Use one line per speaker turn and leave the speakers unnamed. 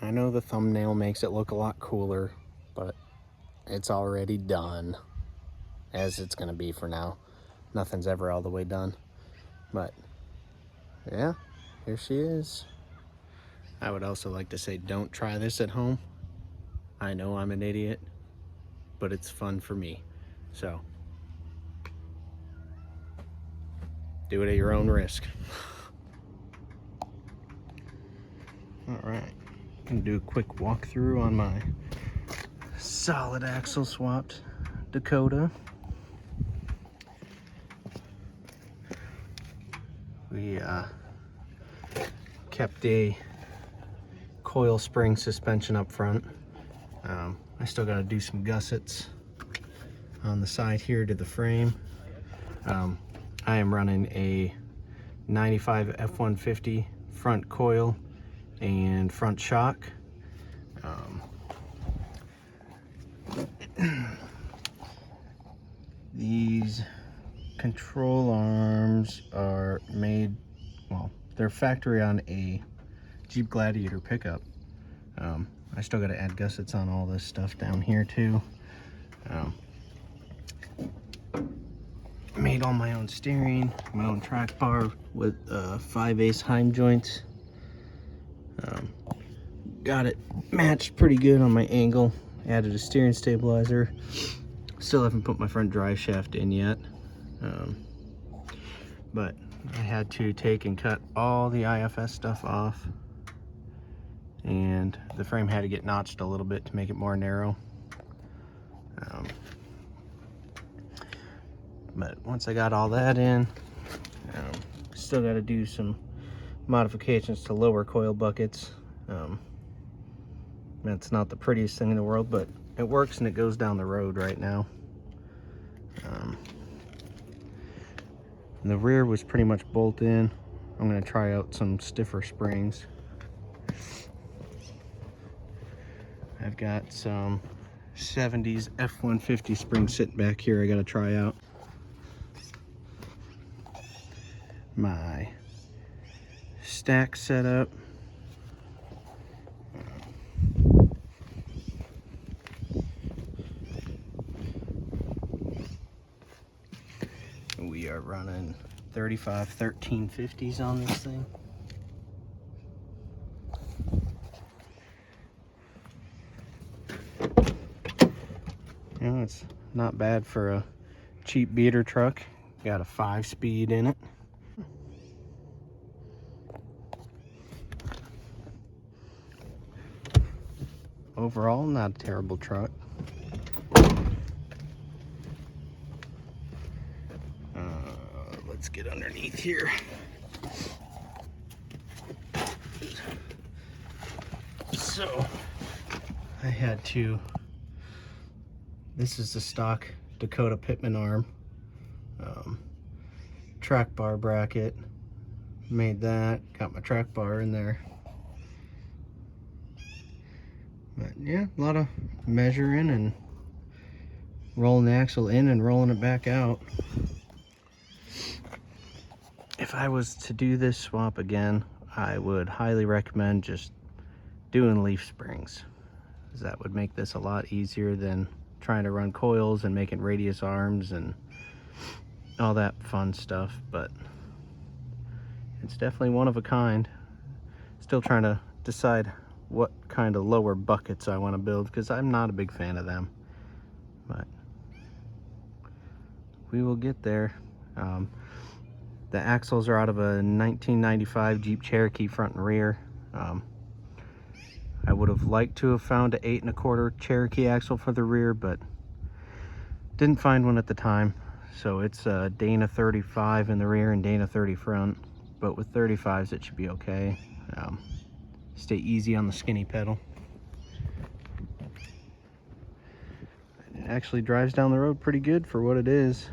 I know the thumbnail makes it look a lot cooler, but it's already done, as it's gonna be for now. Nothing's ever all the way done. But yeah, here she is. I would also like to say, don't try this at home. I know I'm an idiot, but it's fun for me. So do it at your own risk. All right, I'm gonna do a quick walkthrough on my solid axle swapped Dakota. We kept a coil spring suspension up front. I still got to do some gussets on the side here to the frame. I am running a 95 F-150 front coil and front shock. These control arms are made, well, they're factory on a Jeep Gladiator pickup. I still got to add gussets on all this stuff down here too. Made all my own steering, my own track bar with 5/8 Heim joints. Got it matched pretty good on my angle. Added a steering stabilizer. Still haven't put my front drive shaft in yet. But I had to take and cut all the IFS stuff off, and the frame had to get notched a little bit to make it more narrow. But once I got all that in, still got to do some modifications to lower coil buckets. That's not the prettiest thing in the world, but it works and it goes down the road right now. The rear was pretty much bolt in. I'm going to try out some stiffer springs. I've got some 70s F-150 springs sitting back here I got to try out. My stack setup. We are running 35 1350s on this thing. You know, it's not bad for a cheap beater truck. Got a 5-speed in it. Overall, not a terrible truck. Let's get underneath here. So I had to, this is the stock Dakota Pitman arm, track bar bracket. Made that, got my track bar in there. But yeah, a lot of measuring and rolling the axle in and rolling it back out. If I was to do this swap again, I would highly recommend just doing leaf springs, because that would make this a lot easier than trying to run coils and making radius arms and all that fun stuff. But it's definitely one of a kind. Still trying to decide what kind of lower buckets I want to build, because I'm not a big fan of them, but we will get there. The axles are out of a 1995 Jeep Cherokee front and rear. I would have liked to have found an 8 1/4 Cherokee axle for the rear, but didn't find one at the time. So it's a Dana 35 in the rear and Dana 30 front, but with 35s it should be okay. Stay easy on the skinny pedal. It actually drives down the road pretty good for what it is.